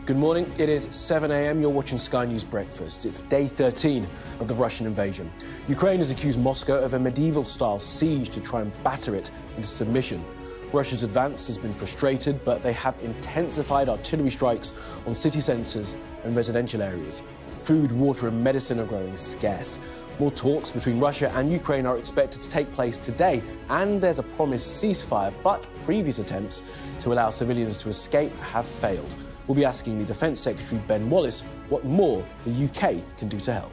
Good morning. It is 7 a.m. You're watching Sky News Breakfast. It's day 13 of the Russian invasion. Ukraine has accused Moscow of a medieval-style siege to try and batter it into submission. Russia's advance has been frustrated, but they have intensified artillery strikes on city centres and residential areas. Food, water and medicine are growing scarce. More talks between Russia and Ukraine are expected to take place today, and there's a promised ceasefire, but previous attempts to allow civilians to escape have failed. We'll be asking the Defence Secretary Ben Wallace what more the UK can do to help.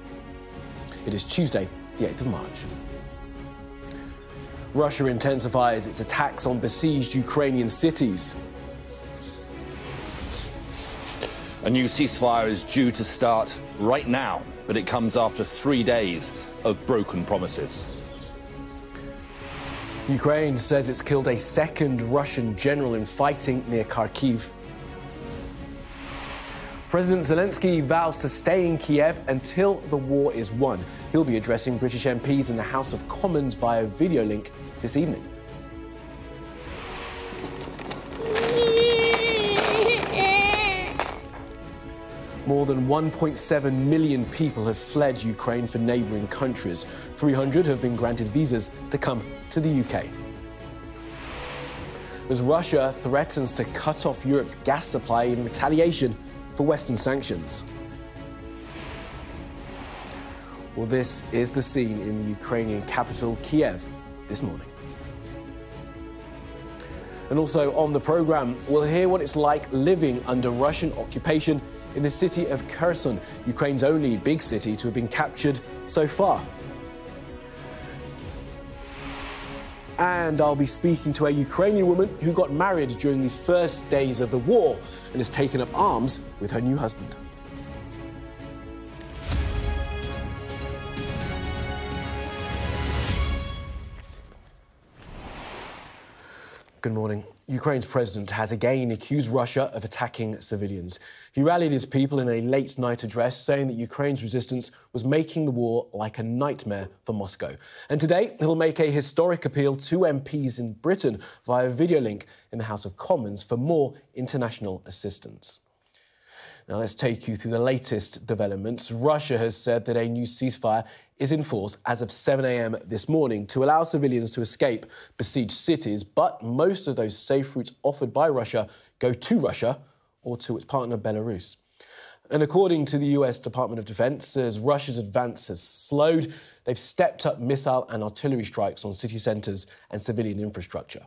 It is Tuesday, the 8th of March. Russia intensifies its attacks on besieged Ukrainian cities. A new ceasefire is due to start right now, but it comes after 3 days of broken promises. Ukraine says it's killed a second Russian general in fighting near Kharkiv. President Zelensky vows to stay in Kiev until the war is won. He'll be addressing British MPs in the House of Commons via video link this evening. More than 1.7 million people have fled Ukraine for neighbouring countries. 300 have been granted visas to come to the UK. As Russia threatens to cut off Europe's gas supply in retaliation for Western sanctions. Well, this is the scene in the Ukrainian capital, Kiev, this morning. And also on the programme, we'll hear what it's like living under Russian occupation in the city of Kherson, Ukraine's only big city to have been captured so far. And I'll be speaking to a Ukrainian woman who got married during the first days of the war and has taken up arms with her new husband. Good morning. Ukraine's president has again accused Russia of attacking civilians. He rallied his people in a late-night address, saying that Ukraine's resistance was making the war like a nightmare for Moscow. And today, he'll make a historic appeal to MPs in Britain via video link in the House of Commons for more international assistance. Now, let's take you through the latest developments. Russia has said that a new ceasefire is in force as of 7 a.m. this morning to allow civilians to escape besieged cities, but most of those safe routes offered by Russia go to Russia or to its partner Belarus. And according to the US Department of Defense, as Russia's advance has slowed, they've stepped up missile and artillery strikes on city centres and civilian infrastructure.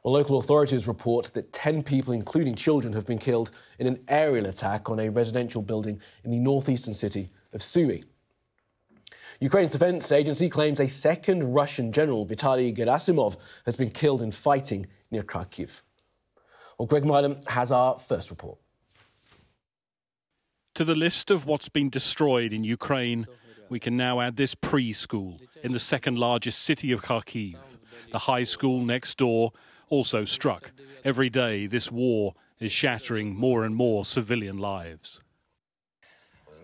Well, local authorities report that 10 people, including children, have been killed in an aerial attack on a residential building in the northeastern city of Sumy. Ukraine's defense agency claims a second Russian general, Vitaly Gerasimov, has been killed in fighting near Kharkiv. Well, Greg Milam has our first report. To the list of what's been destroyed in Ukraine, we can now add this preschool in the second largest city of Kharkiv. The high school next door also struck. Every day, this war is shattering more and more civilian lives.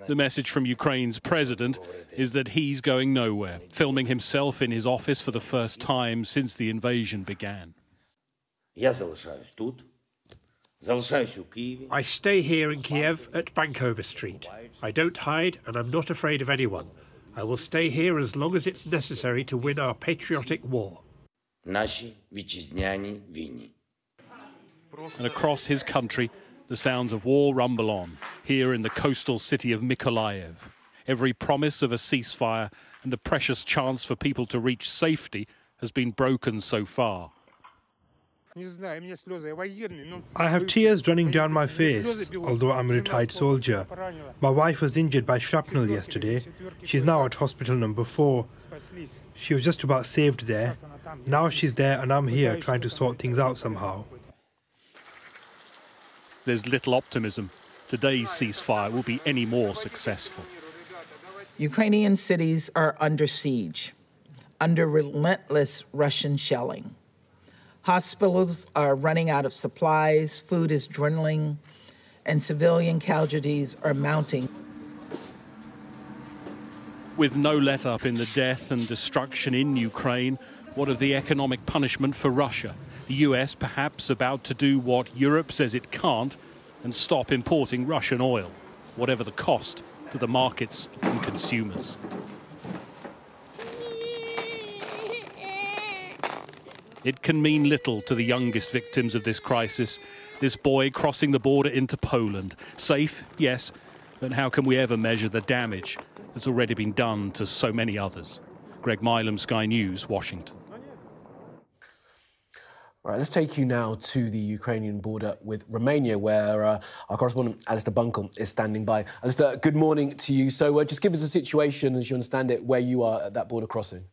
The message from Ukraine's president is that he's going nowhere, filming himself in his office for the first time since the invasion began. I stay here in Kiev at Bankover Street. I don't hide and I'm not afraid of anyone. I will stay here as long as it's necessary to win our patriotic war. And across his country, the sounds of war rumble on, here in the coastal city of Mykolaiv. Every promise of a ceasefire and the precious chance for people to reach safety has been broken so far. I have tears running down my face, although I'm a retired soldier. My wife was injured by shrapnel yesterday. She's now at hospital number 4. She was just about saved there. Now she's there and I'm here trying to sort things out somehow. There's little optimism today's ceasefire will be any more successful. Ukrainian cities are under siege, under relentless Russian shelling. Hospitals are running out of supplies, food is dwindling, and civilian casualties are mounting. With no let-up in the death and destruction in Ukraine, what of the economic punishment for Russia? The US perhaps about to do what Europe says it can't and stop importing Russian oil, whatever the cost to the markets and consumers. It can mean little to the youngest victims of this crisis, this boy crossing the border into Poland. Safe, yes, but how can we ever measure the damage that's already been done to so many others? Greg Milam, Sky News, Washington. All right, let's take you now to the Ukrainian border with Romania, where our correspondent Alistair Bunkle is standing by. Alistair, good morning to you. So just give us a situation, as you understand it, where you are at that border crossing.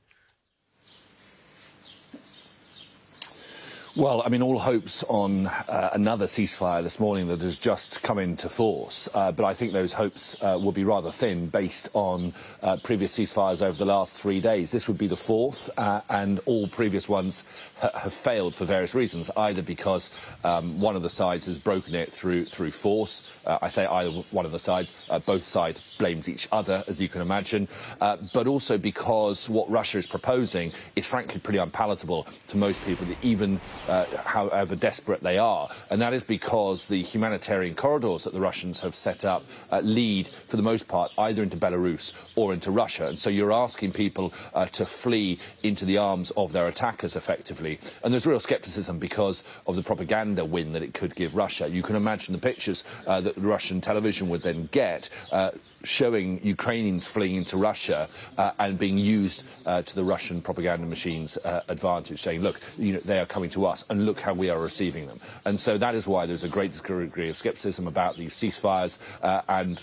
Well, I mean, all hopes on another ceasefire this morning that has just come into force. But I think those hopes will be rather thin based on previous ceasefires over the last 3 days. This would be the fourth, and all previous ones have failed for various reasons, either because one of the sides has broken it through force. I say either one of the sides. Both sides blames each other, as you can imagine. But also because what Russia is proposing is frankly pretty unpalatable to most people, even however desperate they are. And that is because the humanitarian corridors that the Russians have set up lead, for the most part, either into Belarus or into Russia. And so you're asking people to flee into the arms of their attackers, effectively. And there's real scepticism because of the propaganda win that it could give Russia. You can imagine the pictures that the Russian television would then get showing Ukrainians fleeing into Russia and being used to the Russian propaganda machine's advantage, saying, look, you know, they are coming to us, and look how we are receiving them. And so that is why there's a great degree of scepticism about these ceasefires, and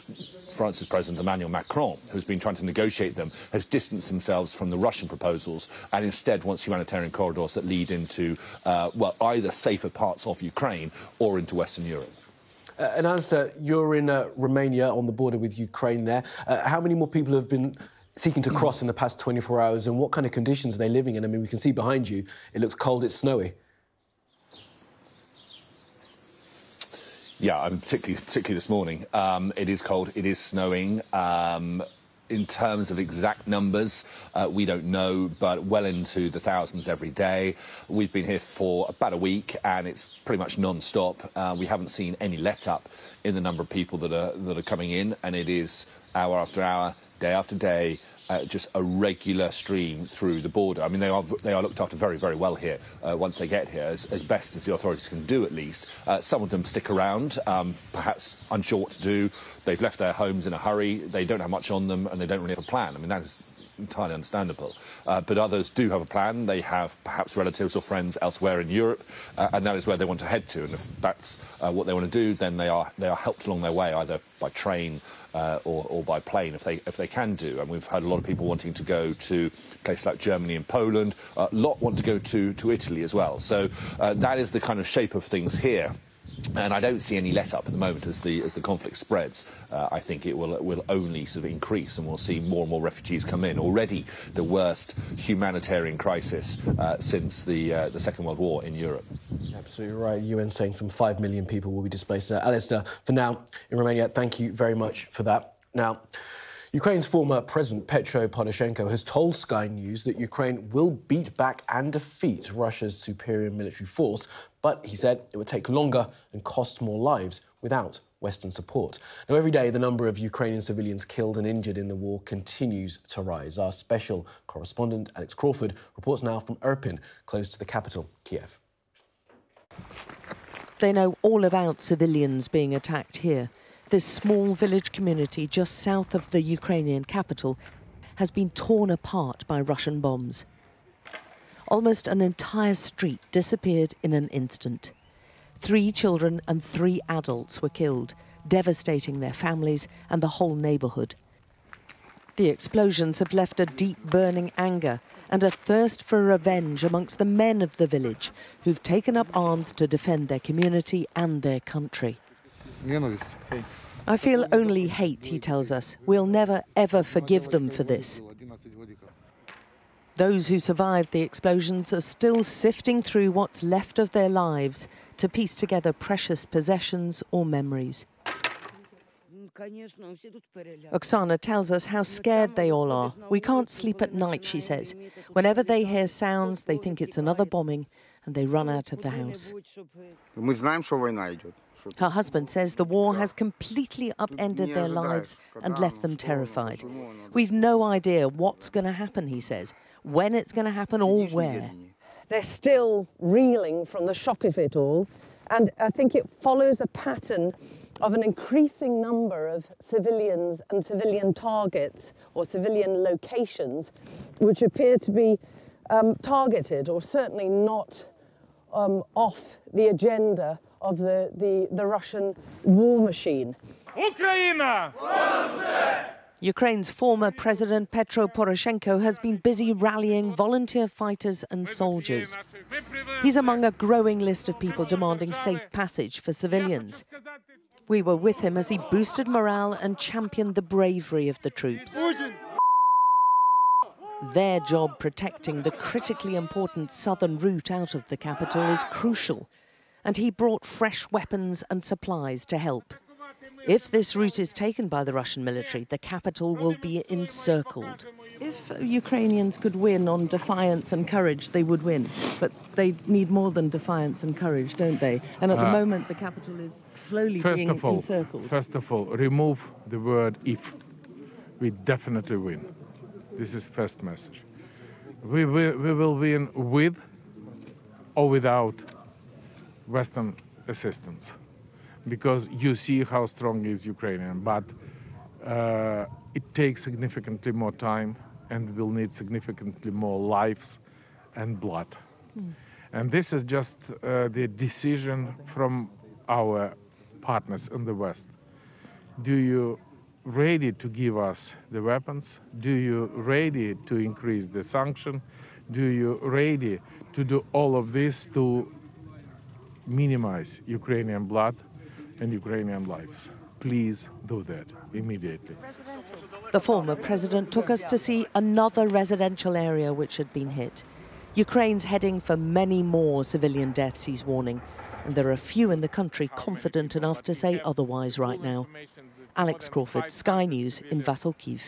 France's President Emmanuel Macron, who's been trying to negotiate them, has distanced themselves from the Russian proposals and instead wants humanitarian corridors that lead into, well, either safer parts of Ukraine or into Western Europe. And Alistair, you're in Romania on the border with Ukraine there. How many more people have been seeking to cross in the past 24 hours, and what kind of conditions are they living in? I mean, we can see behind you, it looks cold, it's snowy. Yeah, particularly this morning. It is cold, it is snowing. In terms of exact numbers, we don't know, but well into the thousands every day. We've been here for about a week, and it's pretty much non-stop. We haven't seen any let-up in the number of people that are coming in, and it is hour after hour, day after day, just a regular stream through the border. I mean, they are looked after very, very well here once they get here, as best as the authorities can do, at least. Some of them stick around, perhaps unsure what to do. They've left their homes in a hurry. They don't have much on them, and they don't really have a plan. I mean, that is entirely understandable. But others do have a plan. They have perhaps relatives or friends elsewhere in Europe, and that is where they want to head to. And if that's what they want to do, then they are helped along their way, either by train or by plane, if they can do. And we've had a lot of people wanting to go to places like Germany and Poland. A lot want to go to Italy as well. So that is the kind of shape of things here. And I don't see any let-up at the moment as the conflict spreads. I think it will only sort of increase, and we'll see more and more refugees come in. Already the worst humanitarian crisis since the Second World War in Europe. Absolutely right. UN saying some 5 million people will be displaced. Alistair, for now, in Romania, thank you very much for that. Now, Ukraine's former president, Petro Poroshenko, has told Sky News that Ukraine will beat back and defeat Russia's superior military force, but he said it would take longer and cost more lives without Western support. Now, every day, the number of Ukrainian civilians killed and injured in the war continues to rise. Our special correspondent, Alex Crawford, reports now from Irpin, close to the capital, Kiev. They know all about civilians being attacked here. This small village community just south of the Ukrainian capital has been torn apart by Russian bombs. Almost an entire street disappeared in an instant. 3 children and 3 adults were killed, devastating their families and the whole neighbourhood. The explosions have left a deep burning anger and a thirst for revenge amongst the men of the village who've taken up arms to defend their community and their country. I feel only hate, he tells us. We'll never, ever forgive them for this. Those who survived the explosions are still sifting through what's left of their lives to piece together precious possessions or memories. Oksana tells us how scared they all are. We can't sleep at night, she says. Whenever they hear sounds, they think it's another bombing, and they run out of the house. Her husband says the war has completely upended their lives and left them terrified. We've no idea what's going to happen, he says, when it's going to happen or where. They're still reeling from the shock of it all, and I think it follows a pattern of an increasing number of civilians and civilian targets or civilian locations which appear to be targeted or certainly not off the agenda of the Russian war machine. Ukraine's former President Petro Poroshenko has been busy rallying volunteer fighters and soldiers. He's among a growing list of people demanding safe passage for civilians. We were with him as he boosted morale and championed the bravery of the troops. Their job protecting the critically important southern route out of the capital is crucial, and he brought fresh weapons and supplies to help. If this route is taken by the Russian military, the capital will be encircled. If Ukrainians could win on defiance and courage, they would win. But they need more than defiance and courage, don't they? And at the moment, the capital is slowly being encircled. First of all, remove the word if. We definitely win. This is first message. We will win with or without Western assistance. Because you see how strong is Ukrainian, but it takes significantly more time and will need significantly more lives and blood. And this is just the decision from our partners in the West. Do you ready to give us the weapons? Do you ready to increase the sanction? Do you ready to do all of this to minimize Ukrainian blood and Ukrainian lives? Please do that immediately. The former president took us to see another residential area which had been hit. Ukraine's heading for many more civilian deaths, he's warning, and there are few in the country confident enough to say otherwise right now. Alex Crawford, Sky News in Vasilkiv.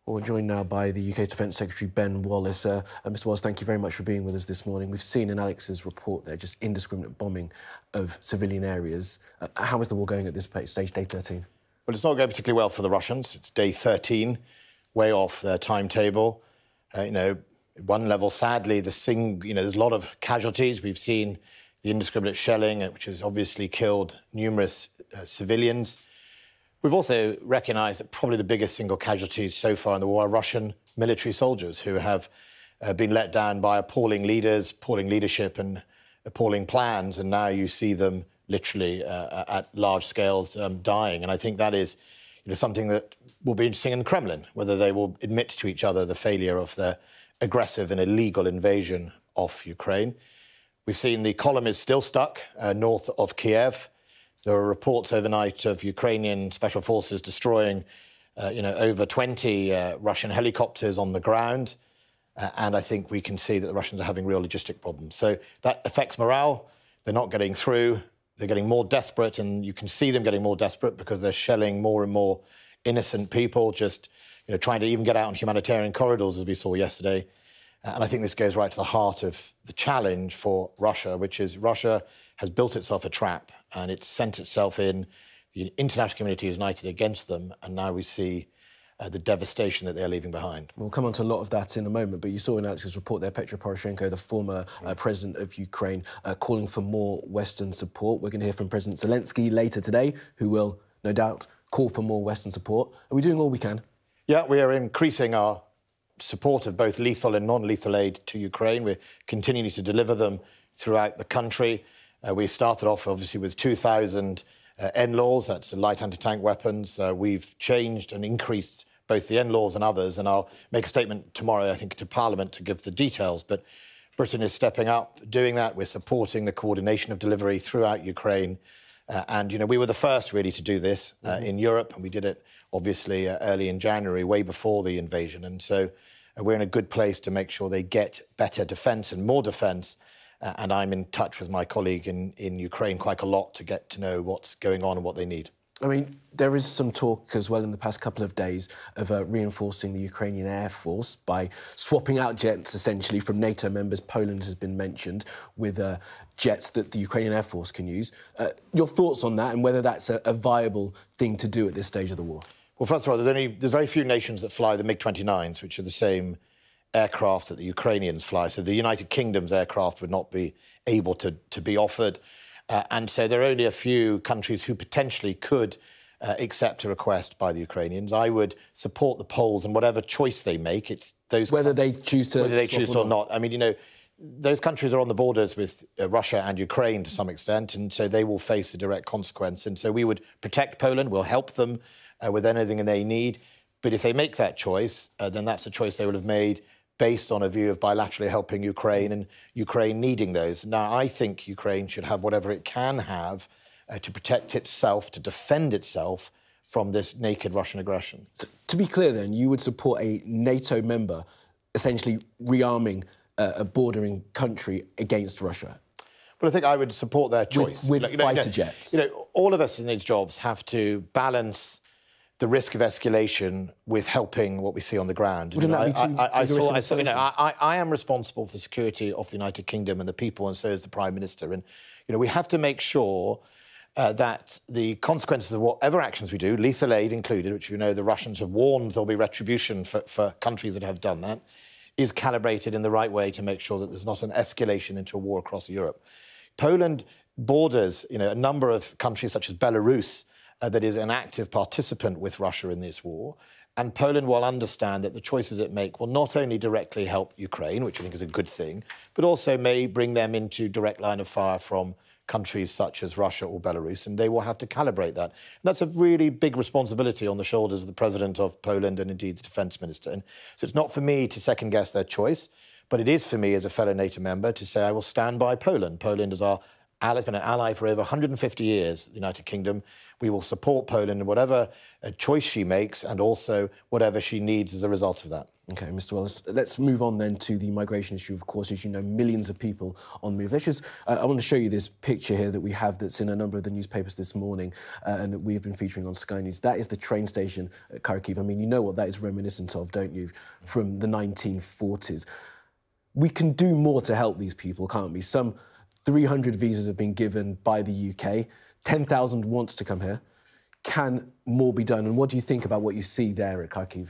Well, we're joined now by the UK's Defence Secretary Ben Wallace. Mr. Wallace, thank you very much for being with us this morning. We've seen in Alex's report there just indiscriminate bombing of civilian areas. How is the war going at this stage, day 13? Well, it's not going particularly well for the Russians. It's day 13, way off their timetable. One level, sadly, there's a lot of casualties. We've seen the indiscriminate shelling, which has obviously killed numerous civilians. We've also recognised that probably the biggest single casualties so far in the war are Russian military soldiers who have been let down by appalling leaders, appalling leadership and appalling plans, and now you see them literally at large scales dying. And I think that is something that will be interesting in the Kremlin, whether they will admit to each other the failure of their aggressive and illegal invasion of Ukraine. We've seen the column is still stuck north of Kiev. There are reports overnight of Ukrainian special forces destroying, over 20 Russian helicopters on the ground. And I think we can see that the Russians are having real logistic problems. So that affects morale. They're not getting through. They're getting more desperate, and you can see them getting more desperate because they're shelling more and more innocent people, just trying to even get out on humanitarian corridors, as we saw yesterday. And I think this goes right to the heart of the challenge for Russia, which is Russia has built itself a trap and it's sent itself in. The international community is united against them, and now we see the devastation that they're leaving behind. We'll come on to a lot of that in a moment, but you saw in Alex's report there, Petro Poroshenko, the former president of Ukraine, calling for more Western support. We're going to hear from President Zelensky later today, who will, no doubt, call for more Western support. Are we doing all we can? Yeah, we are increasing our support of both lethal and non-lethal aid to Ukraine. We're continuing to deliver them throughout the country. We started off, obviously, with 2,000 NLAWs, that's light anti-tank weapons. We've changed and increased both the NLAWs and others, and I'll make a statement tomorrow, I think, to Parliament to give the details. But Britain is stepping up, doing that. We're supporting the coordination of delivery throughout Ukraine. And we were the first, really, to do this in Europe, and we did it, obviously, early in January, way before the invasion. And so we're in a good place to make sure they get better defence and more defence. And I'm in touch with my colleague in Ukraine quite a lot to get to know what's going on and what they need. I mean, there is some talk as well in the past couple of days of reinforcing the Ukrainian Air Force by swapping out jets, essentially, from NATO members. Poland has been mentioned, with jets that the Ukrainian Air Force can use. Your thoughts on that and whether that's a viable thing to do at this stage of the war? Well, first of all, there's very few nations that fly the MiG-29s, which are the same aircraft that the Ukrainians fly. So the United Kingdom's aircraft would not be able to be offered. And so there are only a few countries who potentially could accept a request by the Ukrainians. I would support the Poles and whatever choice they make. It's those whether they choose to, whether they choose or not. I mean, you know, those countries are on the borders with Russia and Ukraine to some extent, and so they will face a direct consequence. And so we would protect Poland. We'll help them with anything they need. But if they make that choice, then that's a choice they will have made based on a view of bilaterally helping Ukraine and Ukraine needing those. Now, I think Ukraine should have whatever it can have to protect itself, to defend itself from this naked Russian aggression. To be clear, then, you would support a NATO member essentially rearming a bordering country against Russia? Well, I think I would support their choice. With fighter jets? You know, all of us in these jobs have to balance the risk of escalation with helping what we see on the ground. Wouldn't that be too I am responsible for the security of the United Kingdom and the people, and so is the Prime Minister. And, you know, we have to make sure that the consequences of whatever actions we do, lethal aid included, which you know the Russians have warned there'll be retribution for countries that have done that, is calibrated in the right way to make sure that there's not an escalation into a war across Europe. Poland borders, you know, a number of countries such as Belarus, that is an active participant with Russia in this war. And Poland will understand that the choices it makes will not only directly help Ukraine, which I think is a good thing, but also may bring them into direct line of fire from countries such as Russia or Belarus, and they will have to calibrate that. And that's a really big responsibility on the shoulders of the President of Poland and indeed the Defence Minister. And so it's not for me to second-guess their choice, but it is for me as a fellow NATO member to say I will stand by Poland. Poland is our ally, has been an ally for over 150 years, the United Kingdom. We will support Poland in whatever choice she makes and also whatever she needs as a result of that. OK, Mr Wallace, let's move on then to the migration issue. Of course, as you know, millions of people on the move. Let's just, I want to show you this picture here that we have that's in a number of the newspapers this morning and that we've been featuring on Sky News. That is the train station at Kharkiv. I mean, you know what that is reminiscent of, don't you, from the 1940s. We can do more to help these people, can't we? Some 300 visas have been given by the UK. 10,000 wants to come here. Can more be done? And what do you think about what you see there at Kharkiv?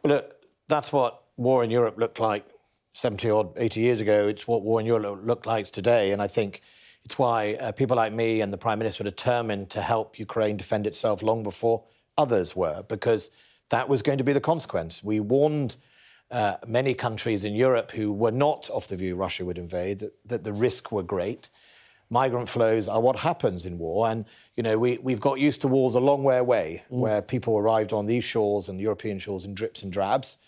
Well, look, that's what war in Europe looked like 70 or 80 years ago. It's what war in Europe looked like today. And I think it's why people like me and the Prime Minister were determined to help Ukraine defend itself long before others were, because that was going to be the consequence. We warned many countries in Europe who were not of the view Russia would invade, that the risks were great. Migrant flows are what happens in war. And, you know, we've got used to wars a long way away, where people arrived on these shores and European shores in drips and drabs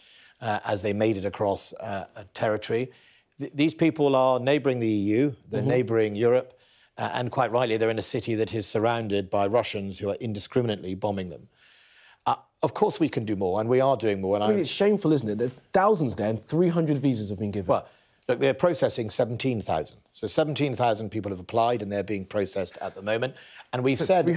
as they made it across a territory. These people are neighbouring the EU, they're neighbouring Europe, and quite rightly, they're in a city that is surrounded by Russians who are indiscriminately bombing them. Of course we can do more, and we are doing more. And I mean, it's shameful, isn't it? There's thousands there, and 300 visas have been given. Well, look, they're processing 17,000. So 17,000 people have applied, and they're being processed at the moment. And we've said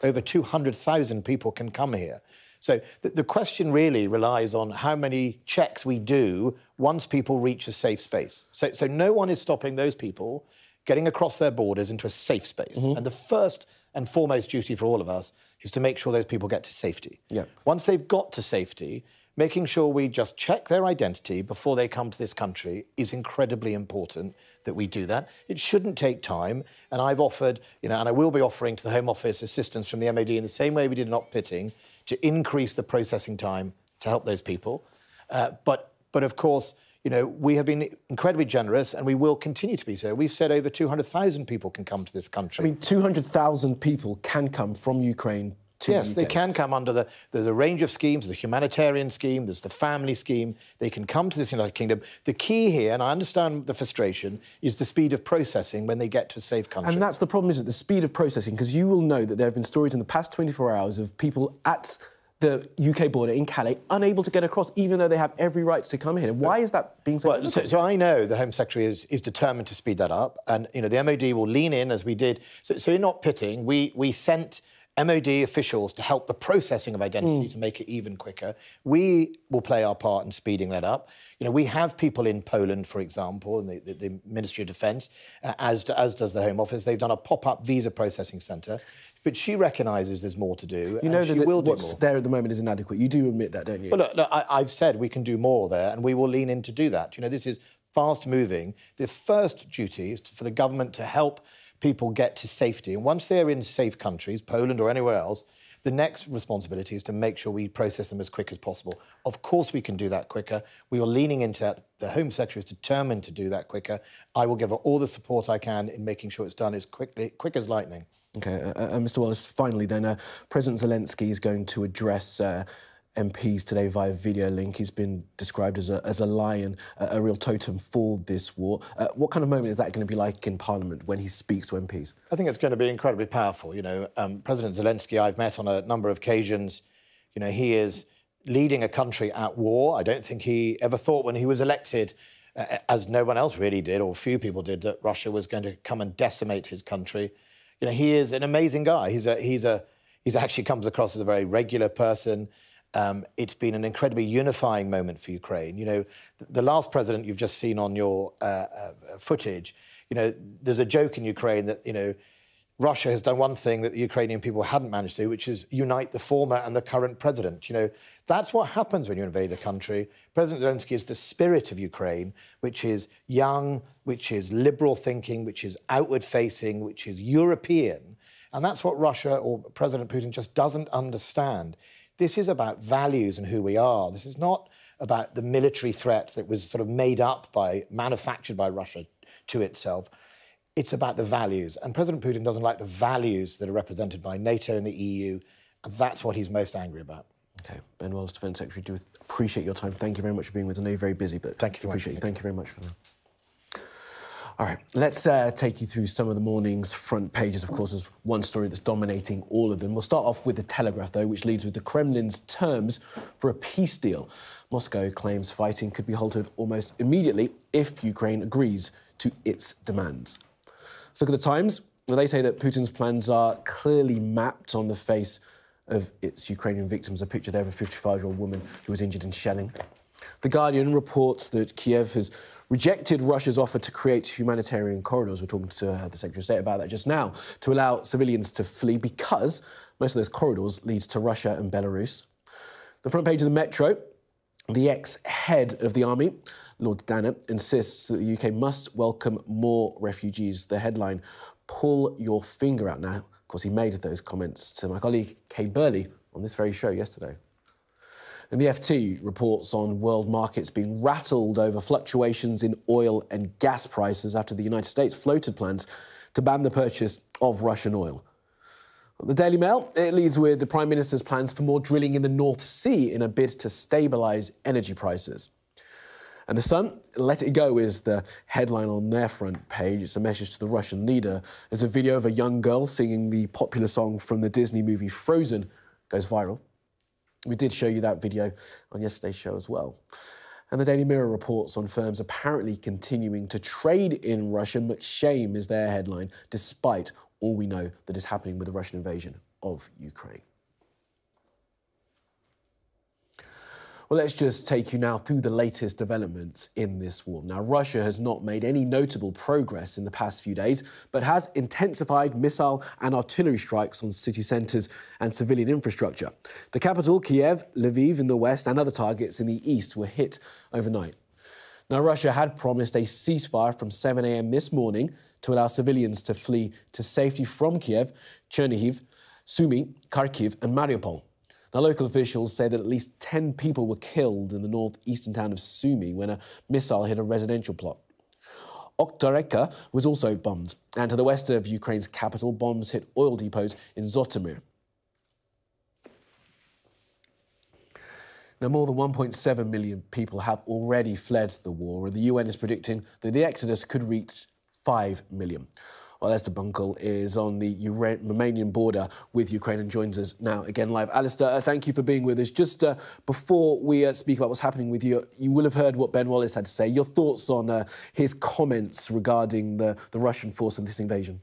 over 200,000 people can come here. So the question really relies on how many checks we do once people reach a safe space. So no one is stopping those people getting across their borders into a safe space. And the first and foremost duty for all of us is to make sure those people get to safety. Once they've got to safety, making sure we just check their identity before they come to this country is incredibly important that we do that. It shouldn't take time. And I've offered, you know, and I will be offering to the Home Office assistance from the MOD in the same way we did not pitting to increase the processing time to help those people. But of course, you know, we have been incredibly generous and we will continue to be so. We've said over 200,000 people can come to this country. I mean, 200,000 people can come from Ukraine to the UK. Yes, they can come under there's a range of schemes. There's the Humanitarian scheme, there's the family scheme. They can come to this United Kingdom. The key here, and I understand the frustration, is the speed of processing when they get to a safe country. And that's the problem, isn't it? The speed of processing, because you will know that there have been stories in the past 24 hours of people at the UK border in Calais unable to get across, even though they have every right to come here. Why is that being so difficult? So I know the Home Secretary is determined to speed that up, and you know the MOD will lean in as we did. So you're not pitting. We sent MOD officials to help the processing of identity to make it even quicker. We will play our part in speeding that up. You know, we have people in Poland, for example, in the Ministry of Defence, as does the Home Office. They've done a pop-up visa processing centre. But she recognises there's more to do. You know that what's there at the moment is inadequate. You do admit that, don't you? Well, look, I've said we can do more there, and we will lean in to do that. You know, this is fast-moving. The first duty is for the government to help people get to safety. And once they're in safe countries, Poland or anywhere else, the next responsibility is to make sure we process them as quick as possible. Of course we can do that quicker. We are leaning into that. The Home Secretary is determined to do that quicker. I will give her all the support I can in making sure it's done as quick as lightning. OK. Mr Wallace, finally then, President Zelensky is going to address MPs today via video link. He's been described as a lion, a real totem for this war. What kind of moment is that going to be like in Parliament when he speaks to MPs? I think it's going to be incredibly powerful. You know, President Zelensky, I've met on a number of occasions. You know, he is leading a country at war. I don't think he ever thought when he was elected, as no one else really did, or few people did, that Russia was going to come and decimate his country. You know, he is an amazing guy. He's actually comes across as a very regular person. It's been an incredibly unifying moment for Ukraine. You know, the last president you've just seen on your footage, you know, there's a joke in Ukraine that, you know, Russia has done one thing that the Ukrainian people hadn't managed to do, which is unite the former and the current president. You know, that's what happens when you invade a country. President Zelensky is the spirit of Ukraine, which is young, which is liberal thinking, which is outward-facing, which is European. And that's what Russia or President Putin just doesn't understand. This is about values and who we are. This is not about the military threat that was sort of manufactured by Russia to itself. It's about the values. And President Putin doesn't like the values that are represented by NATO and the EU, and that's what he's most angry about. OK. Ben Wallace, Defence Secretary, do appreciate your time. Thank you very much for being with us. I know you're very busy, but thank you for appreciate it. Thank you very much for that. All right, let's take you through some of the morning's front pages. Of course, there's one story that's dominating all of them. We'll start off with the Telegraph, though, which leads with the Kremlin's terms for a peace deal. Moscow claims fighting could be halted almost immediately if Ukraine agrees to its demands. Let's look at the Times. Well, they say that Putin's plans are clearly mapped on the face of its Ukrainian victims. A picture there of a 55-year-old woman who was injured in shelling. The Guardian reports that Kiev has rejected Russia's offer to create humanitarian corridors. We're talking to the Secretary of State about that just now, to allow civilians to flee because most of those corridors lead to Russia and Belarus. The front page of the Metro, the ex-head of the army, Lord Dana, insists that the UK must welcome more refugees. The headline, pull your finger out. Now, of course, he made those comments to my colleague Kay Burley on this very show yesterday. And the FT reports on world markets being rattled over fluctuations in oil and gas prices after the United States floated plans to ban the purchase of Russian oil. The Daily Mail, it leads with the Prime Minister's plans for more drilling in the North Sea in a bid to stabilise energy prices. And The Sun, let it go is the headline on their front page. It's a message to the Russian leader. There's a video of a young girl singing the popular song from the Disney movie Frozen, goes viral. We did show you that video on yesterday's show as well. And the Daily Mirror reports on firms apparently continuing to trade in Russia. McShame is their headline, despite all we know that is happening with the Russian invasion of Ukraine. Well, let's just take you now through the latest developments in this war. Now, Russia has not made any notable progress in the past few days, but has intensified missile and artillery strikes on city centres and civilian infrastructure. The capital, Kiev, Lviv in the west and other targets in the east were hit overnight. Now, Russia had promised a ceasefire from 7 a.m. this morning to allow civilians to flee to safety from Kiev, Chernihiv, Sumy, Kharkiv and Mariupol. Now, local officials say that at least 10 people were killed in the northeastern town of Sumy when a missile hit a residential plot. Oktareka was also bombed, and to the west of Ukraine's capital, bombs hit oil depots in Zhytomyr. Now, more than 1.7 million people have already fled the war, and the UN is predicting that the exodus could reach 5 million. Well, Alistair Bunkle is on the Romanian border with Ukraine and joins us now again live. Alistair, thank you for being with us. Just before we speak about what's happening with you, you will have heard what Ben Wallace had to say. Your thoughts on his comments regarding the Russian force and this invasion?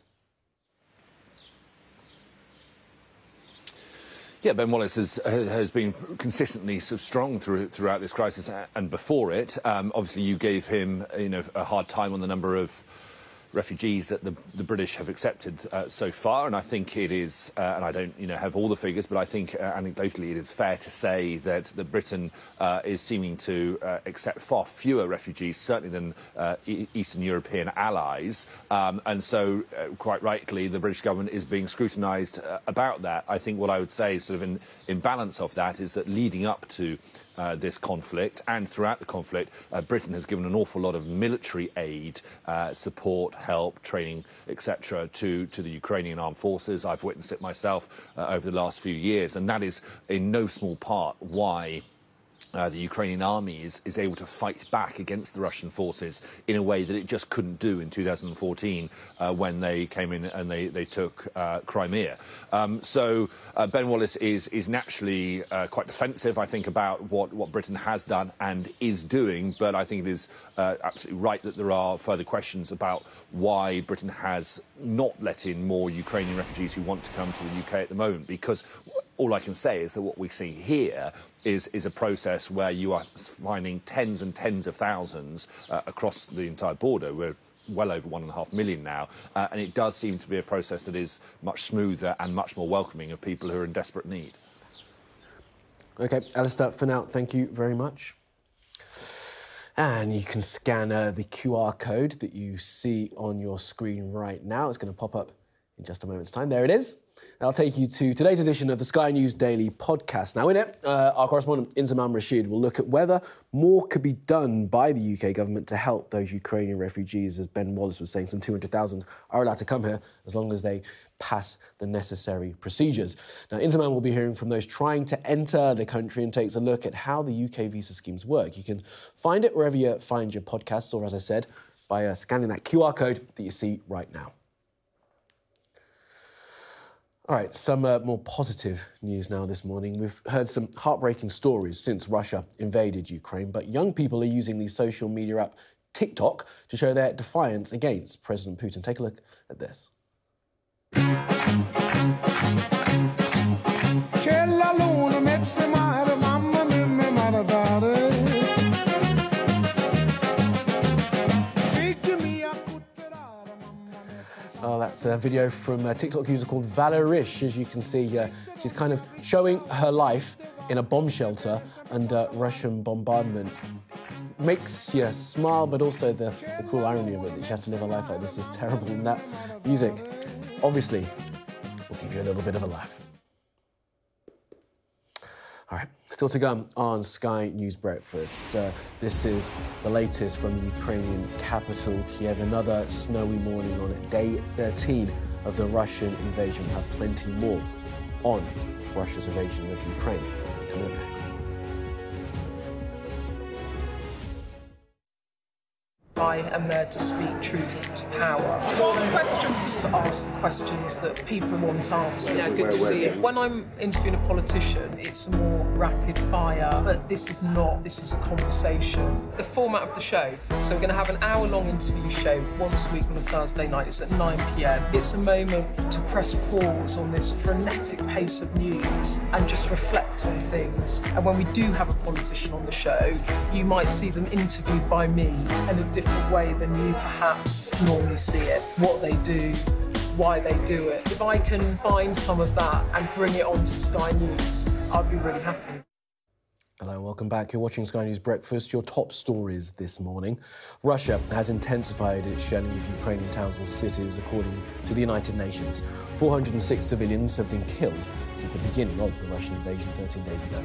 Yeah, Ben Wallace has been consistently sort of strong throughout this crisis and before it. Obviously, you gave him, a hard time on the number of refugees that the British have accepted so far, and I think it is, and I don't, have all the figures, but I think anecdotally it is fair to say that Britain is seeming to accept far fewer refugees, certainly than Eastern European allies, and so quite rightly the British government is being scrutinised about that. I think what I would say, sort of in balance of that, is that leading up to this conflict and throughout the conflict, Britain has given an awful lot of military aid, support, help, training, etc. to the Ukrainian armed forces. I've witnessed it myself over the last few years, and that is in no small part why the Ukrainian army is able to fight back against the Russian forces in a way that it just couldn't do in 2014 when they came in and they took Crimea. So Ben Wallace is naturally quite defensive, I think, about what Britain has done and is doing, but I think it is absolutely right that there are further questions about why Britain has not let in more Ukrainian refugees who want to come to the UK at the moment, because all I can say is that what we see here is a process where you are finding tens and tens of thousands across the entire border. We're well over 1.5 million now, and it does seem to be a process that is much smoother and much more welcoming of people who are in desperate need. OK, Alistair, for now, thank you very much. And you can scan the QR code that you see on your screen right now. It's going to pop up in just a moment's time. There it is. I'll take you to today's edition of the Sky News Daily podcast. Now, in it, our correspondent Inzamam Rashid will look at whether more could be done by the UK government to help those Ukrainian refugees. As Ben Wallace was saying, some 200,000 are allowed to come here as long as they pass the necessary procedures. Now, Inzamam will be hearing from those trying to enter the country and takes a look at how the UK visa schemes work. You can find it wherever you find your podcasts, or as I said, by scanning that QR code that you see right now. All right, some more positive news now this morning. We've heard some heartbreaking stories since Russia invaded Ukraine, but young people are using the social media app TikTok to show their defiance against President Putin. Take a look at this. Oh, that's a video from a TikTok user called Valerish. As you can see, she's kind of showing her life in a bomb shelter under Russian bombardment. Makes you smile, but also the cruel irony of it, that she has to live a life like this is terrible. And that music, obviously, will give you a little bit of a laugh. All right, still to come on Sky News Breakfast. This is the latest from the Ukrainian capital, Kiev. Another snowy morning on day 13 of the Russian invasion. We'll have plenty more on Russia's invasion of Ukraine coming up next. I am there to speak truth to power. One question to ask the questions that people want answered. Yeah, good to see you. When I'm interviewing a politician, it's a more rapid fire, but this is not. This is a conversation. The format of the show, so we're going to have an hour-long interview show once a week on a Thursday night. It's at 9 p.m. It's a moment to press pause on this frenetic pace of news and just reflect on things. And when we do have a politician on the show, you might see them interviewed by me in a different way than you perhaps normally see it. What they do, why they do it. If I can find some of that and bring it onto Sky News, I'd be really happy. Hello, welcome back. You're watching Sky News Breakfast. Your top stories this morning. Russia has intensified its shelling of Ukrainian towns and cities, according to the United Nations. 406 civilians have been killed since the beginning of the Russian invasion 13 days ago.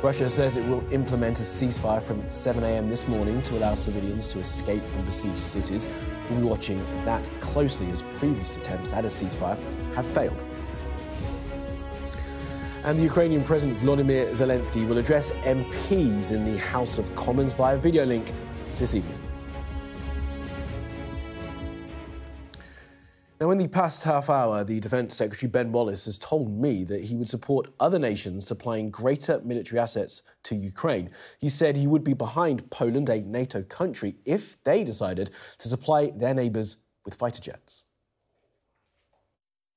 Russia says it will implement a ceasefire from 7 a.m. this morning to allow civilians to escape from besieged cities. We'll be watching that closely as previous attempts at a ceasefire have failed. And the Ukrainian President Volodymyr Zelensky will address MPs in the House of Commons via video link this evening. Now, in the past half hour, the Defence Secretary Ben Wallace has told me that he would support other nations supplying greater military assets to Ukraine. He said he would be behind Poland, a NATO country, if they decided to supply their neighbours with fighter jets.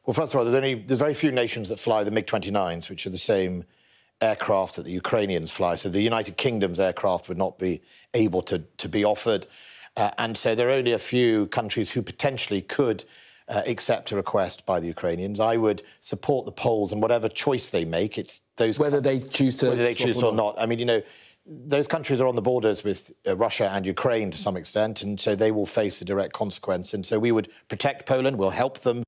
Well, first of all, there's very few nations that fly the MiG-29s, which are the same aircraft that the Ukrainians fly. So the United Kingdom's aircraft would not be able to be offered. And so there are only a few countries who potentially could accept a request by the Ukrainians. I would support the Poles in whatever choice they make. It's those whether they choose or not. I mean, you know, those countries are on the borders with Russia and Ukraine to some extent, and so they will face a direct consequence. And so we would protect Poland, we'll help them.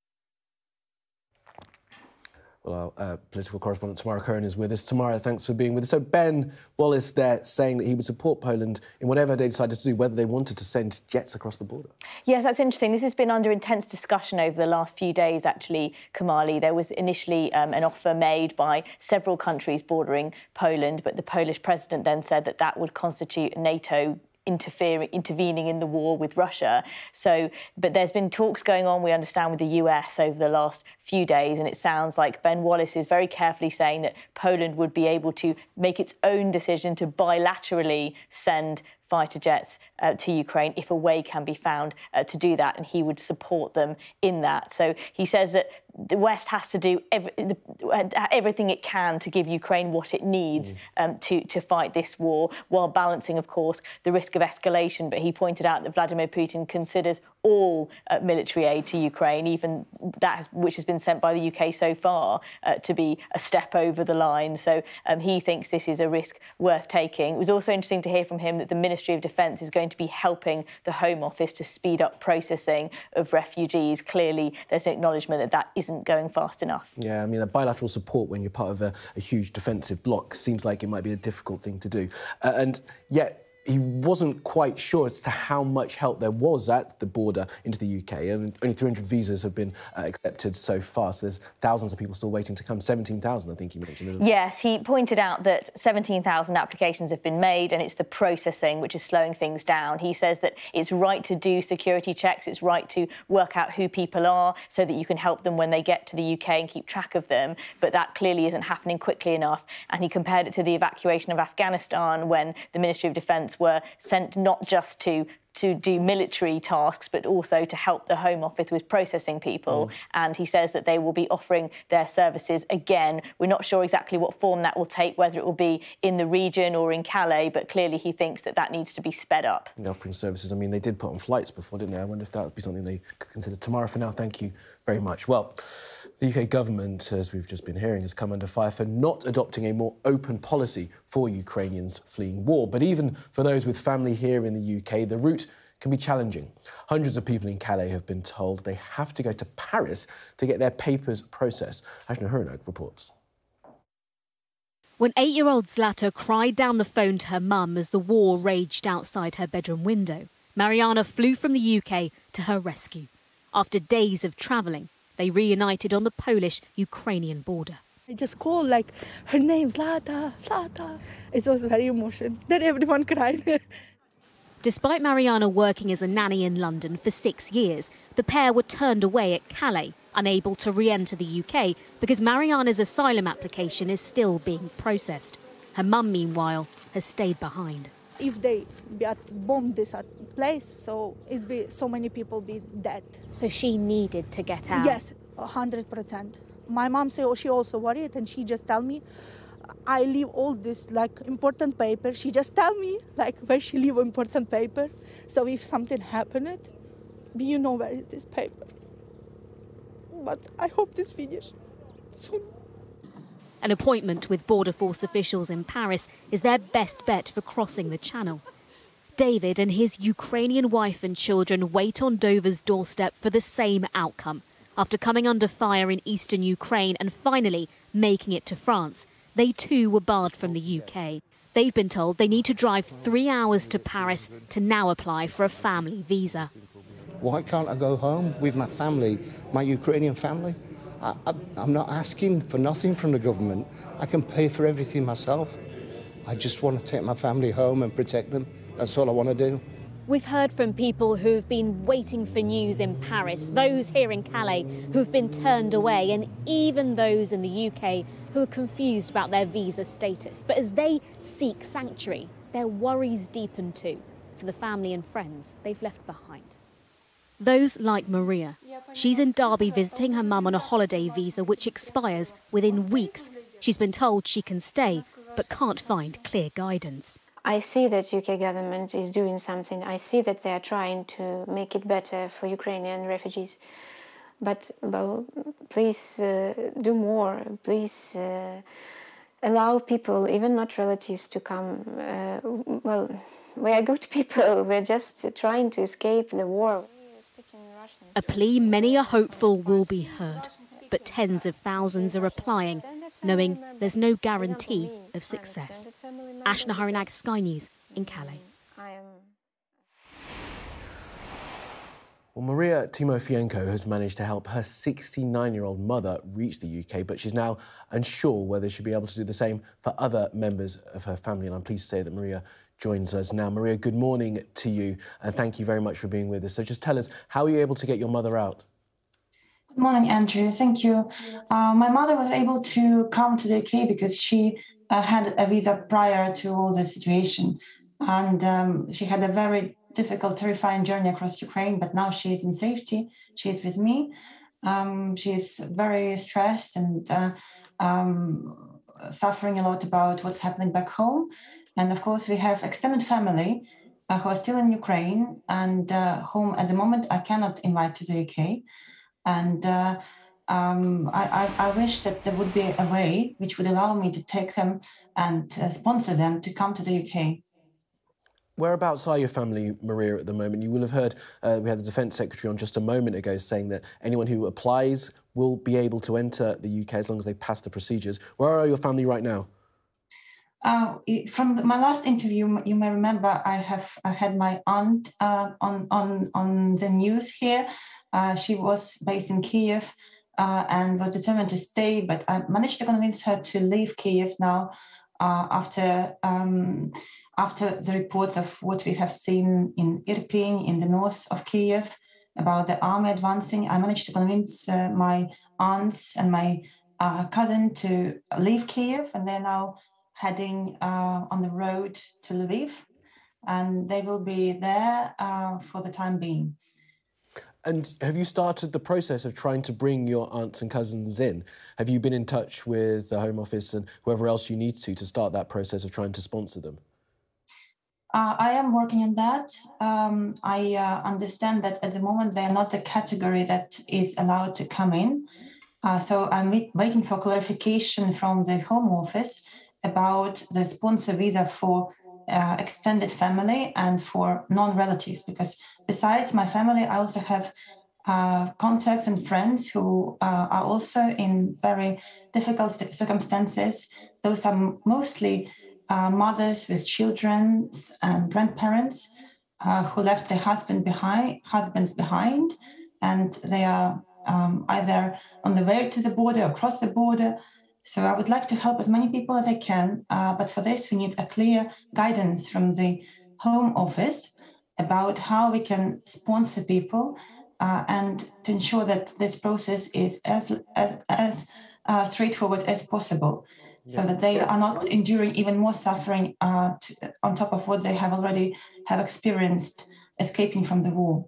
Well, our political correspondent Tamara Cohen is with us. Tamara, thanks for being with us. So Ben Wallace there saying that he would support Poland in whatever they decided to do, whether they wanted to send jets across the border. Yes, that's interesting. This has been under intense discussion over the last few days, actually, Kamali. There was initially an offer made by several countries bordering Poland, but the Polish president then said that that would constitute NATO intervening in the war with Russia. So, but there's been talks going on, we understand, with the US over the last few days, and it sounds like Ben Wallace is very carefully saying that Poland would be able to make its own decision to bilaterally send fighter jets to Ukraine if a way can be found to do that, and he would support them in that. So he says that the West has to do everything it can to give Ukraine what it needs to fight this war, while balancing, of course, the risk of escalation. But he pointed out that Vladimir Putin considers all military aid to Ukraine, even that which has been sent by the UK so far, to be a step over the line. So he thinks this is a risk worth taking. It was also interesting to hear from him that the Ministry of Defence is going to be helping the Home Office to speed up processing of refugees. Clearly, there's an acknowledgement that that isn't going fast enough. Yeah, I mean, a bilateral support when you're part of a huge defensive bloc seems like it might be a difficult thing to do. And yet, he wasn't quite sure as to how much help there was at the border into the UK. I mean, only 300 visas have been accepted so far, so there's thousands of people still waiting to come. 17,000, I think he mentioned. Yes, he pointed out that 17,000 applications have been made, and it's the processing which is slowing things down. He says that it's right to do security checks, it's right to work out who people are so that you can help them when they get to the UK and keep track of them, but that clearly isn't happening quickly enough. And he compared it to the evacuation of Afghanistan, when the Ministry of Defence were sent not just to do military tasks, but also to help the Home Office with processing people. And he says that they will be offering their services again. We're not sure exactly what form that will take, whether it will be in the region or in Calais, but clearly he thinks that that needs to be sped up. The offering services, I mean, they did put on flights before, didn't they? I wonder if that would be something they could consider. Tamara, for now, thank you very much. Well, the UK government, as we've just been hearing, has come under fire for not adopting a more open policy for Ukrainians fleeing war. But even for those with family here in the UK, the route can be challenging. Hundreds of people in Calais have been told they have to go to Paris to get their papers processed. Ashna Hurnog reports. When 8-year-old Zlata cried down the phone to her mum as the war raged outside her bedroom window, Mariana flew from the UK to her rescue. After days of travelling, they reunited on the Polish-Ukrainian border. I just called, like, her name, Zlata, Zlata. It was very emotional. Then everyone cried. Despite Mariana working as a nanny in London for 6 years, the pair were turned away at Calais, unable to re-enter the UK because Mariana's asylum application is still being processed. Her mum, meanwhile, has stayed behind. If they bombed this place, so so many people be dead. So she needed to get out? Yes, 100%. My mom said, she also worried, and she just tell me, I leave all this, like, important paper. She just tell me, like, where she leave important paper. So if something happened, you know where is this paper. But I hope this finish soon. An appointment with Border Force officials in Paris is their best bet for crossing the Channel. David and his Ukrainian wife and children wait on Dover's doorstep for the same outcome. After coming under fire in eastern Ukraine and finally making it to France, they too were barred from the UK. They've been told they need to drive 3 hours to Paris to now apply for a family visa. Why can't I go home with my family, my Ukrainian family? I'm not asking for nothing from the government. I can pay for everything myself. I just want to take my family home and protect them. That's all I want to do. We've heard from people who've been waiting for news in Paris, those here in Calais who've been turned away, and even those in the UK who are confused about their visa status. But as they seek sanctuary, their worries deepen too for the family and friends they've left behind. Those like Maria. She's in Derby visiting her mum on a holiday visa which expires within weeks. She's been told she can stay, but can't find clear guidance. I see that UK government is doing something. I see that they are trying to make it better for Ukrainian refugees. But, well, please do more. Please allow people, even not relatives, to come. Well, we are good people. We're just trying to escape the war. A plea many are hopeful will be heard, but tens of thousands are applying, knowing there's no guarantee of success. Ashna Harinag, Sky News in Calais. Well, Maria Timofeyenko has managed to help her 69-year-old mother reach the UK, but she's now unsure whether she'll be able to do the same for other members of her family. And I'm pleased to say that Maria joins us now. Maria, good morning to you, and thank you very much for being with us. So just tell us, how were you able to get your mother out? Good morning, Andrew. Thank you. My mother was able to come to the UK because she had a visa prior to all the situation. And she had a very difficult, terrifying journey across Ukraine, but now she is in safety. She is with me. She is very stressed and suffering a lot about what's happening back home. And of course, we have extended family who are still in Ukraine and whom at the moment I cannot invite to the UK. And I wish that there would be a way which would allow me to take them and sponsor them to come to the UK. Whereabouts are your family, Maria, at the moment? You will have heard we had the Defence Secretary on just a moment ago saying that anyone who applies will be able to enter the UK as long as they pass the procedures. Where are your family right now? From my last interview, you may remember I had my aunt on the news here. She was based in Kiev and was determined to stay, but I managed to convince her to leave Kiev now after the reports of what we have seen in Irpin, in the north of Kiev, about the army advancing. I managed to convince my aunts and my cousin to leave Kiev, and they're now heading on the road to Lviv, and they will be there for the time being. And have you started the process of trying to bring your aunts and cousins in? Have you been in touch with the Home Office and whoever else you need to start that process of trying to sponsor them? I am working on that. I understand that at the moment they are not a category that is allowed to come in. So I'm waiting for clarification from the Home Office about the sponsor visa for extended family and for non-relatives, because besides my family, I also have contacts and friends who are also in very difficult circumstances. Those are mostly mothers with children and grandparents who left their husbands behind, and they are either on the way to the border or across the border. So I would like to help as many people as I can, but for this we need a clear guidance from the Home Office about how we can sponsor people and to ensure that this process is as straightforward as possible, so that they are not enduring even more suffering on top of what they have already experienced escaping from the war.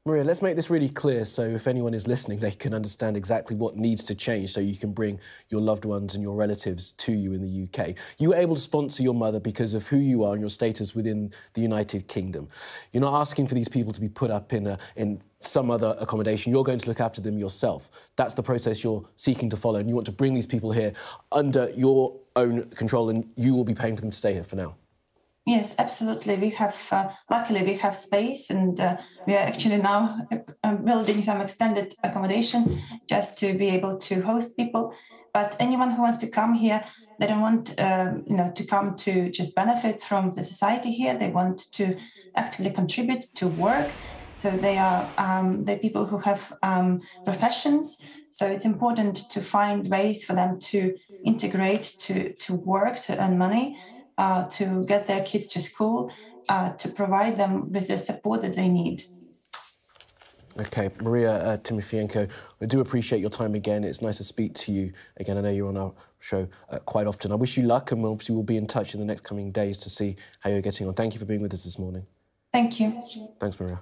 Maria, let's make this really clear so if anyone is listening, they can understand exactly what needs to change so you can bring your loved ones and your relatives to you in the UK. You were able to sponsor your mother because of who you are and your status within the United Kingdom. You're not asking for these people to be put up in some other accommodation. You're going to look after them yourself. That's the process you're seeking to follow, and you want to bring these people here under your own control, and you will be paying for them to stay here for now. Yes, absolutely. We have, luckily, we have space, and we are actually now building some extended accommodation just to be able to host people. But anyone who wants to come here, they don't want, to come to just benefit from the society here. They want to actively contribute to work. So they are they're people who have professions. So it's important to find ways for them to integrate, to work, to earn money, to get their kids to school, to provide them with the support that they need. OK, Maria Timofeyenko, I do appreciate your time again. It's nice to speak to you again. I know you're on our show quite often. I wish you luck, and obviously we'll be in touch in the next coming days to see how you're getting on. Thank you for being with us this morning. Thank you. Thanks, Maria.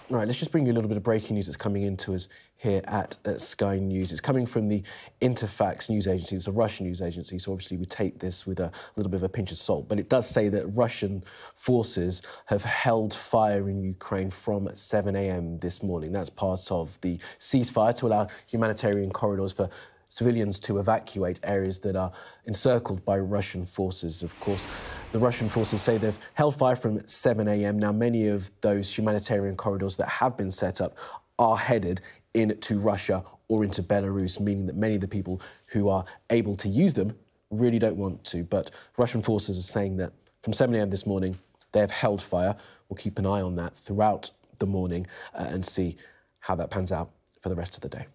Right, let's just bring you a little bit of breaking news that's coming into us here at Sky News. It's coming from the Interfax news agency. It's a Russian news agency, so obviously we take this with a little bit of a pinch of salt. But it does say that Russian forces have held fire in Ukraine from 7 a.m. this morning. That's part of the ceasefire to allow humanitarian corridors for civilians to evacuate areas that are encircled by Russian forces. Of course, the Russian forces say they've held fire from 7 a.m. Now, many of those humanitarian corridors that have been set up are headed into Russia or into Belarus, meaning that many of the people who are able to use them really don't want to. But Russian forces are saying that from 7 a.m. this morning, they have held fire. We'll keep an eye on that throughout the morning and see how that pans out for the rest of the day.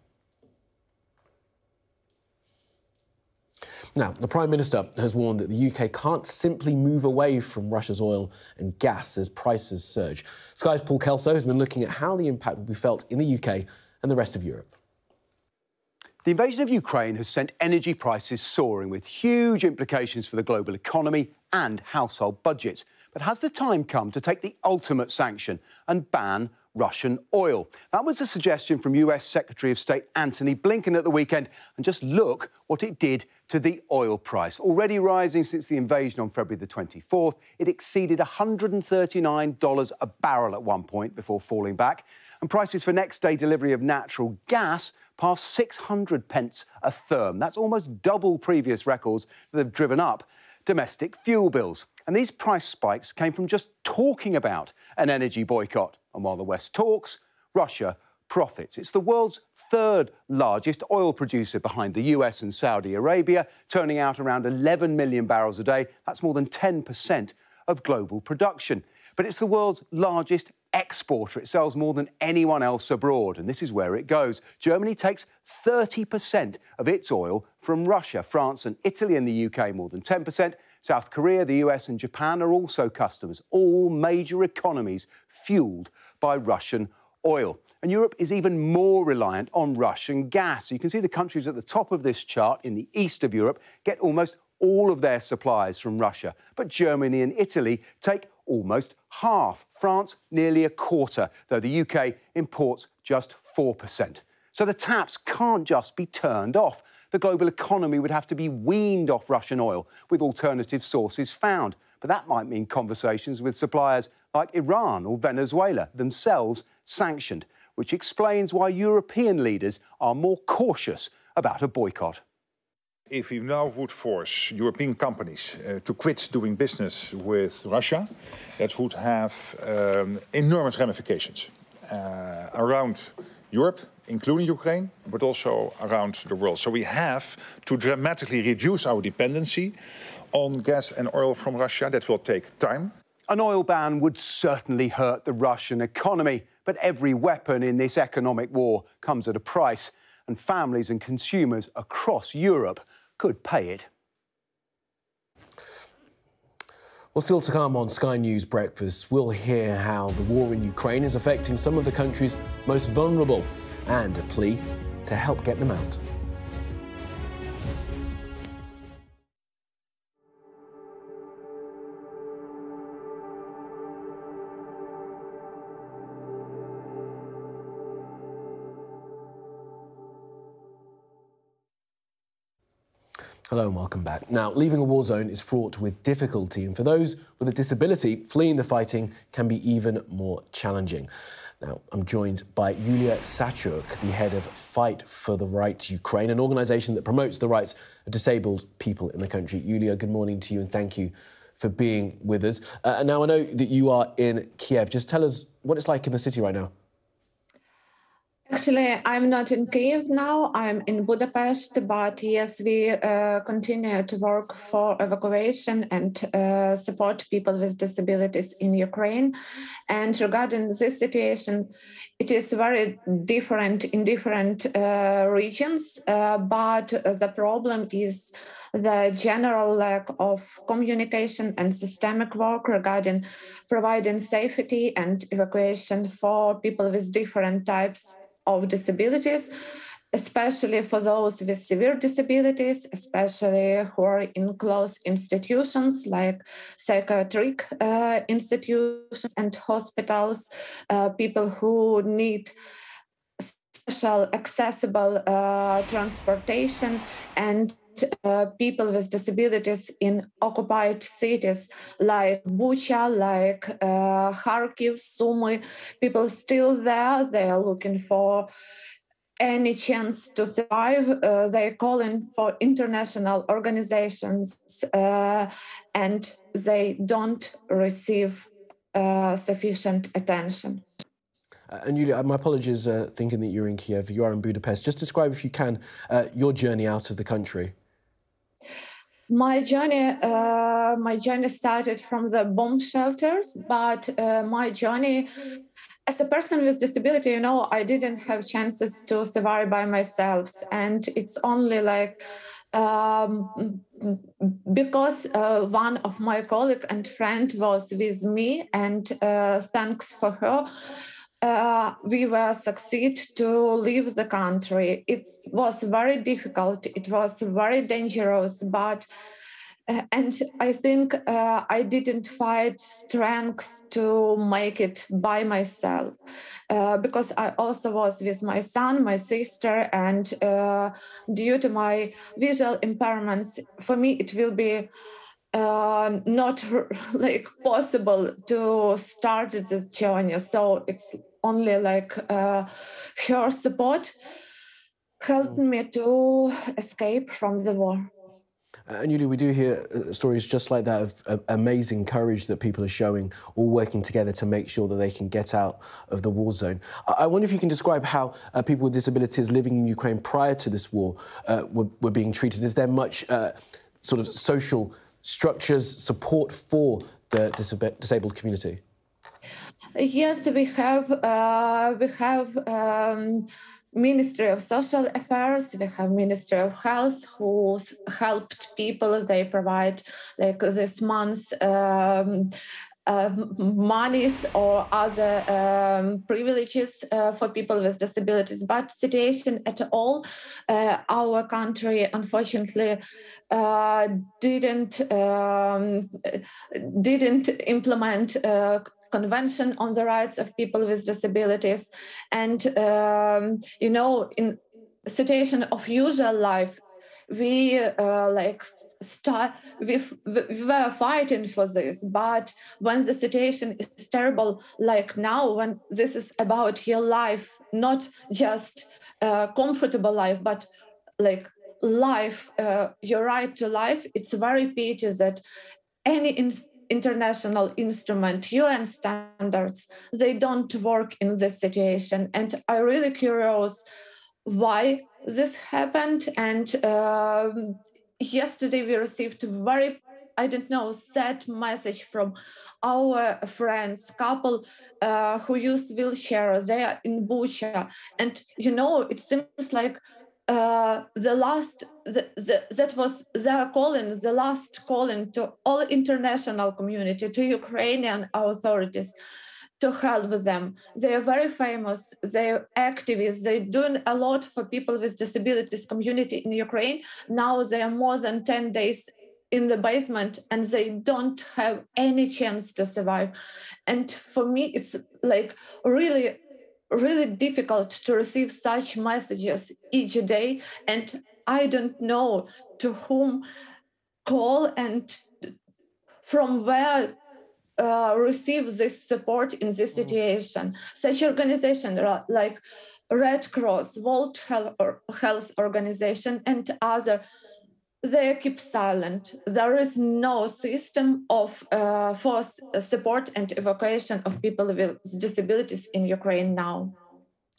Now, the Prime Minister has warned that the UK can't simply move away from Russia's oil and gas as prices surge. Sky's Paul Kelso has been looking at how the impact will be felt in the UK and the rest of Europe. The invasion of Ukraine has sent energy prices soaring with huge implications for the global economy and household budgets. But has the time come to take the ultimate sanction and ban Russian oil? That was a suggestion from US Secretary of State Antony Blinken at the weekend. And just look what it did to the oil price. Already rising since the invasion on February the 24th, it exceeded $139 a barrel at one point before falling back. And prices for next-day delivery of natural gas passed 600 pence a therm. That's almost double previous records that have driven up domestic fuel bills. And these price spikes came from just talking about an energy boycott. And while the West talks, Russia profits. It's the world's third largest oil producer behind the US and Saudi Arabia, turning out around 11 million barrels a day. That's more than 10% of global production. But it's the world's largest exporter. It sells more than anyone else abroad. And this is where it goes. Germany takes 30% of its oil from Russia. France and Italy and the UK more than 10%. South Korea, the US and Japan are also customers, all major economies fuelled by Russian oil. And Europe is even more reliant on Russian gas. You can see the countries at the top of this chart in the east of Europe get almost all of their supplies from Russia. But Germany and Italy take almost half. France, nearly a quarter, though the UK imports just 4%. So the taps can't just be turned off. The global economy would have to be weaned off Russian oil with alternative sources found. But that might mean conversations with suppliers like Iran or Venezuela, themselves sanctioned, which explains why European leaders are more cautious about a boycott. If we now would force European companies to quit doing business with Russia, that would have enormous ramifications around Europe, including Ukraine, but also around the world. So we have to dramatically reduce our dependency on gas and oil from Russia. That will take time. An oil ban would certainly hurt the Russian economy, but every weapon in this economic war comes at a price, and families and consumers across Europe could pay it. Well, still to come on Sky News Breakfast, we'll hear how the war in Ukraine is affecting some of the country's most vulnerable and a plea to help get them out. Hello and welcome back. Now, leaving a war zone is fraught with difficulty, and for those with a disability, fleeing the fighting can be even more challenging. Now, I'm joined by Yulia Sachuk, the head of Fight for the Right Ukraine, an organisation that promotes the rights of disabled people in the country. Yulia, good morning to you and thank you for being with us. Now, I know that you are in Kiev. Just tell us what it's like in the city right now. Actually, I'm not in Kyiv now. I'm in Budapest, but yes, we continue to work for evacuation and support people with disabilities in Ukraine. And regarding this situation, it is very different in different regions, but the problem is the general lack of communication and systemic work regarding providing safety and evacuation for people with different types of disabilities. especially for those with severe disabilities, especially who are in close institutions like psychiatric institutions and hospitals, people who need special accessible transportation, and people with disabilities in occupied cities like Bucha, like Kharkiv, Sumy. People still there, they are looking for any chance to survive. They're calling for international organizations and they don't receive sufficient attention. And Yulia, my apologies thinking that you're in Kiev. You are in Budapest. Just describe, if you can, your journey out of the country. My journey started from the bomb shelters, but my journey as a person with disability, you know, I didn't have chances to survive by myself. And it's only like because one of my colleagues and friend was with me, and thanks for her, we were succeed to leave the country. It was very difficult. It was very dangerous, but and I think I didn't find strength to make it by myself because I also was with my son, my sister, and due to my visual impairments, for me it will be not like possible to start this journey. So it's only like her support helped me to escape from the war. And Yulia, we do hear stories just like that of amazing courage that people are showing, all working together to make sure that they can get out of the war zone. I wonder if you can describe how people with disabilities living in Ukraine prior to this war were being treated. Is there much sort of social structures, support for the disabled community? Yes, we have Ministry of Social Affairs, we have Ministry of Health who helped people. They provide like this month's monies or other privileges for people with disabilities. But situation at all, our country unfortunately didn't implement Convention on the Rights of People with Disabilities. And, you know, in situation of usual life, we we were fighting for this. But when the situation is terrible, like now, when this is about your life, not just comfortable life, but like life, your right to life, it's very pity that any international instrument, UN standards, they don't work in this situation. And I'm really curious why this happened. And yesterday we received a very, I don't know, sad message from our friends, couple who use wheelchair. They are in Bucha. And, you know, it seems like that was their calling, the last calling to all international community, to Ukrainian authorities to help with them. They are very famous, they're activists, they're doing a lot for people with disabilities community in Ukraine. Now they are more than 10 days in the basement and they don't have any chance to survive. And for me, it's like really difficult to receive such messages each day, and I don't know to whom call and from where receive this support in this situation. Such organizations like Red Cross, World Health Organization, and other, they keep silent. There is no system of for support and evacuation of people with disabilities in Ukraine now.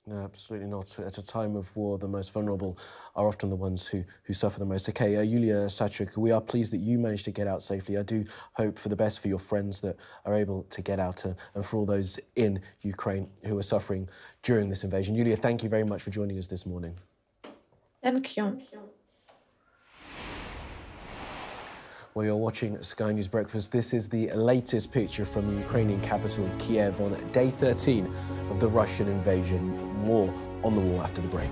No, absolutely not. At a time of war, the most vulnerable are often the ones who suffer the most. Okay, Yulia Sachuk, we are pleased that you managed to get out safely. I do hope for the best for your friends that are able to get out and for all those in Ukraine who are suffering during this invasion. Yulia, thank you very much for joining us this morning. Thank you. Well, you're watching Sky News Breakfast. This is the latest picture from the Ukrainian capital, Kiev, on day 13 of the Russian invasion. More on the wall after the break.